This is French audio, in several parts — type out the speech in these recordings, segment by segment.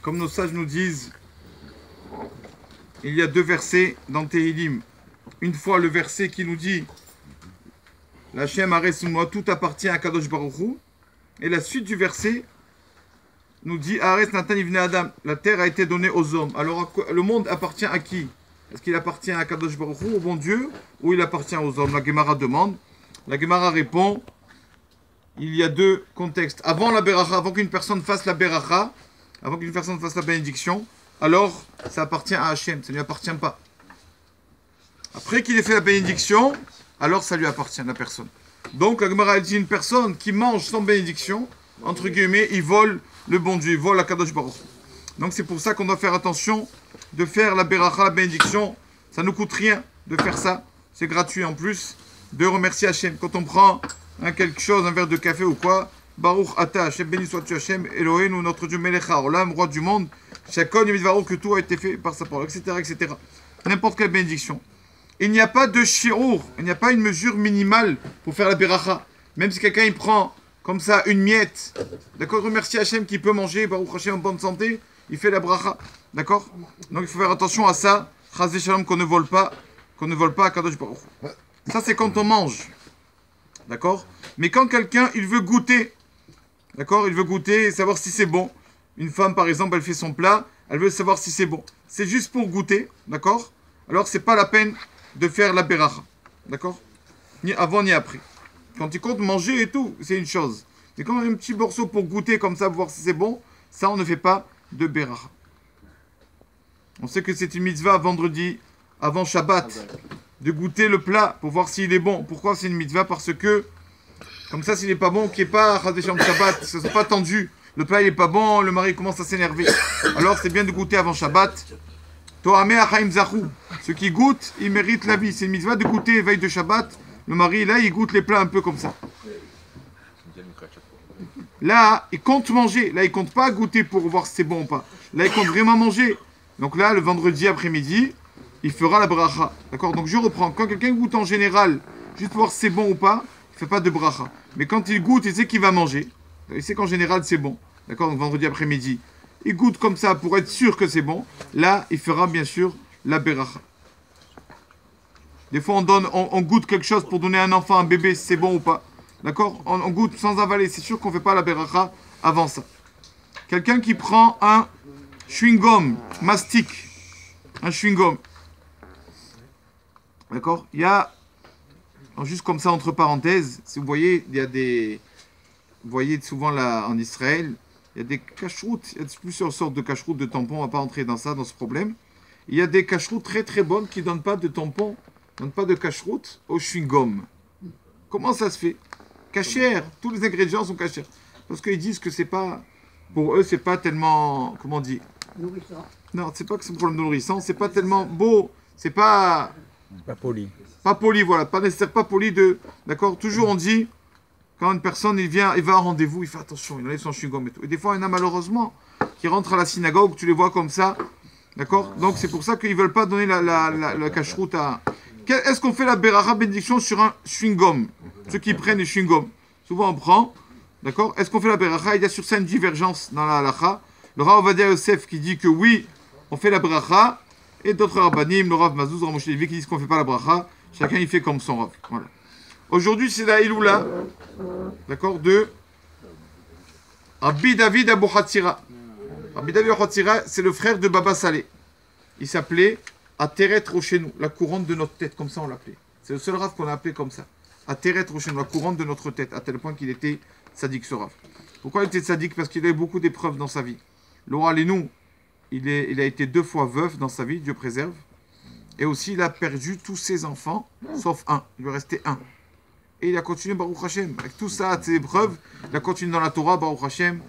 Comme nos sages nous disent, il y a 2 versets dans Tehillim. Une fois le verset qui nous dit la Shem Ares moi tout appartient à Kadosh Baruch Hu. Et la suite du verset nous dit Ares Natan Ivne Adam, la terre a été donnée aux hommes. Alors le monde appartient à qui? Est-ce qu'il appartient à Kadosh Baruch Hu, au bon Dieu, ou il appartient aux hommes? La Gemara demande. La Gemara répond il y a 2 contextes. Avant la Beracha, avant qu'une personne fasse la Beracha, avant qu'une personne fasse la bénédiction, alors ça appartient à Hachem, ça ne lui appartient pas. Après qu'il ait fait la bénédiction, alors ça lui appartient à la personne. Donc la Gemara dit une personne qui mange sans bénédiction, entre guillemets, il vole le bon Dieu, il vole la Kadosh Baruch. Donc c'est pour ça qu'on doit faire attention de faire la Beracha, la bénédiction. Ça ne nous coûte rien de faire ça. C'est gratuit en plus de remercier Hachem. Quand on prend quelque chose, un verre de café ou quoi, Baruch Ata, Hachem, béni sois-tu Hachem, Elohim, notre Dieu, Melech HaOlam, roi du monde, Shakon, Yemidvaro, que tout a été fait par sa parole, etc., etc. N'importe quelle bénédiction. Il n'y a pas de shi'ur, il n'y a pas une mesure minimale pour faire la beracha. Même si quelqu'un il prend comme ça une miette, d'accord, remercie Hachem qui peut manger, Baruch Hachem en bonne santé, il fait la bracha, d'accord. Donc il faut faire attention à ça, Chazé Shalom, qu'on ne vole pas à Kadosh Baruch. Ça c'est quand on mange, d'accord. Mais quand quelqu'un il veut goûter, d'accord, il veut goûter et savoir si c'est bon. Une femme par exemple, elle fait son plat, elle veut savoir si c'est bon. C'est juste pour goûter, d'accord. Alors c'est pas la peine de faire la beracha, d'accord, ni avant ni après. Quand il compte manger et tout, c'est une chose. Mais quand on a un petit morceau pour goûter comme ça, pour voir si c'est bon, ça on ne fait pas de beracha. On sait que c'est une mitzvah vendredi, avant Shabbat, de goûter le plat pour voir s'il est bon. Pourquoi c'est une mitzvah? Parce que, comme ça s'il n'est pas bon, qu'il n'y ait pas Shabbat, ça ne soit pas tendu. Le plat il n'est pas bon, le mari commence à s'énerver. Alors c'est bien de goûter avant Shabbat. Ceux qui goûtent, ils méritent la vie. C'est une mitzvah de goûter veille de Shabbat. Le mari, là, il goûte les plats un peu comme ça. Là, il compte manger. Là, il compte pas goûter pour voir si c'est bon ou pas. Là, il compte vraiment manger. Donc là, le vendredi après-midi, il fera la bracha. D'accord? Donc je reprends. Quand quelqu'un goûte en général, juste pour voir si c'est bon ou pas, il fait pas de bracha. Mais quand il goûte, il sait qu'il va manger. Il sait qu'en général, c'est bon. D'accord? Donc vendredi après-midi, il goûte comme ça pour être sûr que c'est bon. Là, il fera bien sûr la beracha. Des fois, on goûte quelque chose pour donner à un enfant, un bébé, si c'est bon ou pas. D'accord? On goûte sans avaler. C'est sûr qu'on ne fait pas la beracha avant ça. Quelqu'un qui prend un chewing-gum, mastic, un chewing-gum. D'accord? Il y a, juste comme ça, entre parenthèses, si vous voyez, il y a des... Vous voyez souvent là, en Israël, il y a des cacheroutes, il y a plusieurs sortes de cacheroutes, de tampons, on ne va pas entrer dans ça, dans ce problème. Il y a des cacheroutes très très bonnes qui ne donnent pas de tampons, ne donnent pas de cacheroute au chewing-gum. Comment ça se fait? Cachère, tous les ingrédients sont cachères. Parce qu'ils disent que c'est pas, pour eux, c'est pas tellement, comment on dit? Nourrissant. Non, c'est pas que c'est un problème de nourrissant, c'est pas tellement beau, c'est pas... Pas poli. Pas poli, voilà, pas nécessaire, pas poli de... D'accord? Toujours on dit... Quand une personne il vient, il va à un rendez-vous, il fait attention, il enlève son chewing-gum et tout. Et des fois, il y en a malheureusement qui rentrent à la synagogue, tu les vois comme ça, d'accord? Donc c'est pour ça qu'ils ne veulent pas donner la cacheroute à... Est-ce qu'on fait la beracha bénédiction sur un chewing-gum? Ceux qui prennent les chewing-gums. Souvent on prend, d'accord? Est-ce qu'on fait la beracha? Il y a sur ça une divergence dans la halakha. Le Rav Ovadia Yosef qui dit que oui, on fait la beracha, et d'autres rabbanim, le Rav Mazouz, Rav Moshe Levi qui disent qu'on ne fait pas la beracha. Chacun il fait comme son Rav. Voilà. Aujourd'hui, c'est la Iloula, d'accord, de Rabbi David Abou Hatzira. Rabbi David Abou Hatzira, c'est le frère de Baba Saleh. Il s'appelait Ateret Rochenou, la couronne de notre tête, comme ça on l'appelait. C'est le seul Rav qu'on a appelé comme ça. Ateret Rochenou, la couronne de notre tête, à tel point qu'il était sadique ce Rav. Pourquoi il était sadique? Parce qu'il a eu beaucoup d'épreuves dans sa vie. Laura Lénou, il a été 2 fois veuf dans sa vie, Dieu préserve. Et aussi, il a perdu tous ses enfants, sauf un. Il lui restait un. Et il a continué Baruch Hashem. Avec tout ça, ses épreuves, il a continué dans la Torah, Baruch Hashem.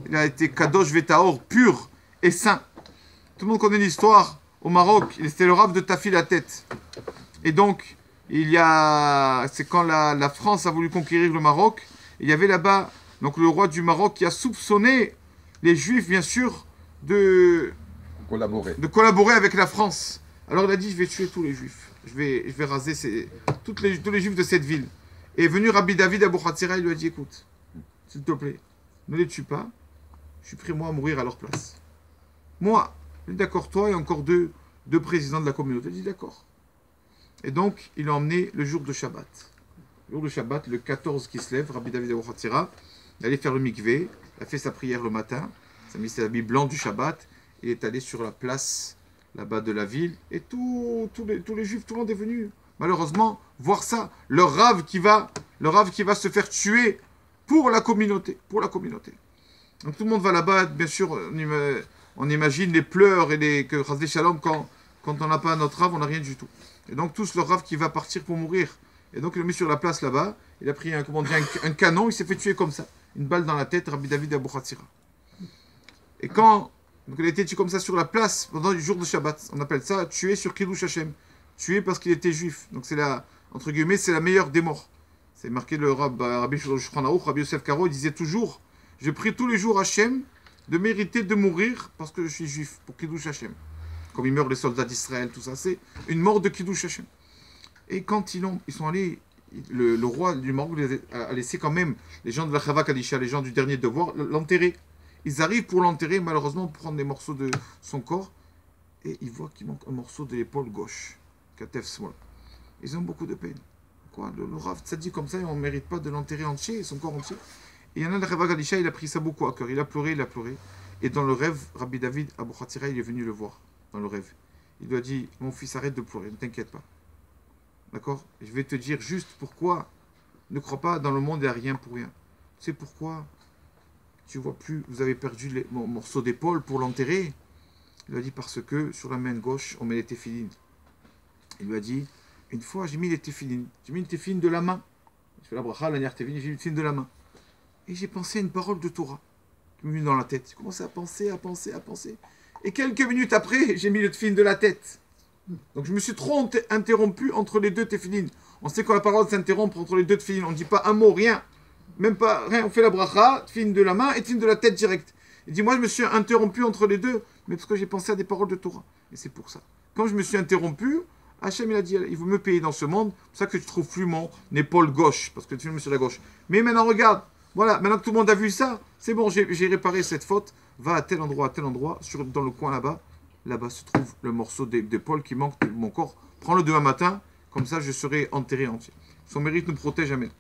Il a été Kadosh Vetaor, pur et saint. Tout le monde connaît l'histoire. Au Maroc, c'était le Rav de Tafi la tête. Et donc, c'est quand la France a voulu conquérir le Maroc. Il y avait là-bas, donc le roi du Maroc qui a soupçonné les Juifs, bien sûr, de collaborer avec la France. Alors il a dit, je vais tuer tous les Juifs. Je vais raser tous les Juifs de cette ville. Et est venu Rabbi David Abou Hatzira, il lui a dit, écoute, s'il te plaît, ne les tue pas. je suis prêt moi à mourir à leur place. Moi, d'accord, toi et encore deux présidents de la communauté. Il dit d'accord. Et donc, il a emmené le jour de Shabbat. Le jour de Shabbat, le 14 qui se lève, Rabbi David Abu Hatzira, il allait faire le mikvé, il a fait sa prière le matin, il a mis ses habits blancs du Shabbat, il est allé sur la place là-bas de la ville, et tous les juifs, tout le monde est venu. Malheureusement, voir ça, le Rav qui va se faire tuer pour la communauté. Donc tout le monde va là-bas, bien sûr, on imagine les pleurs et que Chasdé Shalom, quand on n'a pas notre Rav, on n'a rien du tout. Et donc tous le Rav qui va partir pour mourir. Et donc il l'a mis sur la place là-bas, il a pris un canon, il s'est fait tuer comme ça. Une balle dans la tête, Rabbi David Abu Hatzira. Et donc il a été tué comme ça sur la place pendant le jour de Shabbat. On appelle ça tué sur Kiddush Hashem. Tué parce qu'il était juif. Donc c'est entre guillemets, c'est la meilleure des morts. C'est marqué le Rabbi Shulchan Aruch, Rabbi Yosef Karo, il disait toujours, je prie tous les jours Hashem de mériter de mourir parce que je suis juif, pour Kiddush Hashem. Comme ils meurent les soldats d'Israël, tout ça, c'est une mort de Kiddush Hashem. Et quand ils sont allés, le roi du Maroc a laissé quand même les gens de la Chava Kadisha, les gens du dernier devoir, l'enterrer. Ils arrivent pour l'enterrer, malheureusement, pour prendre des morceaux de son corps, et ils voient qu'il manque un morceau de l'épaule gauche, Katef Small. Ils ont beaucoup de peine. Quoi, le Rav Tzadi comme ça, on ne mérite pas de l'enterrer entier, son corps entier. Et il y en a de la Chava Kadisha, il a pris ça beaucoup à cœur. Il a pleuré. Et dans le rêve, Rabbi David Abu Hatzira, il est venu le voir, dans le rêve. Il lui a dit, mon fils, arrête de pleurer, ne t'inquiète pas. D'accord? Je vais te dire juste pourquoi. Ne crois pas dans le monde, il n'y a rien pour rien. Tu sais pourquoi tu vois plus, vous avez perdu les morceaux d'épaule pour l'enterrer? Il lui a dit parce que sur la main gauche, on met les téphilines. Il lui a dit, une fois j'ai mis les téphilines. J'ai mis une téphiline de la main. Je fais la bracha, la nière téphilin, j'ai mis une téphiline de la main. Et j'ai pensé à une parole de Torah qui m'est venue dans la tête. J'ai commencé à penser. Et quelques minutes après, j'ai mis le téphilin de la tête. Donc je me suis trop interrompu entre les deux téphilines. On sait qu'on a la parole s'interrompre entre les deux téphilines. On ne dit pas un mot, rien. Même pas rien. On fait la bracha, téphilin de la main et téphilin de la tête direct. Il dit, moi je me suis interrompu entre les deux, mais parce que j'ai pensé à des paroles de Torah. Et c'est pour ça. Quand je me suis interrompu, Hachem il a dit, il veut me payer dans ce monde. C'est pour ça que tu trouves plus mon épaule gauche, parce que tu me sur la gauche. Mais maintenant regarde, voilà, maintenant que tout le monde a vu ça, c'est bon, j'ai réparé cette faute. Va à tel endroit, dans le coin là-bas. Là-bas se trouve le morceau d'épaule qui manque de mon corps. Prends-le demain matin, comme ça je serai enterré entier. Son mérite nous protège, amen.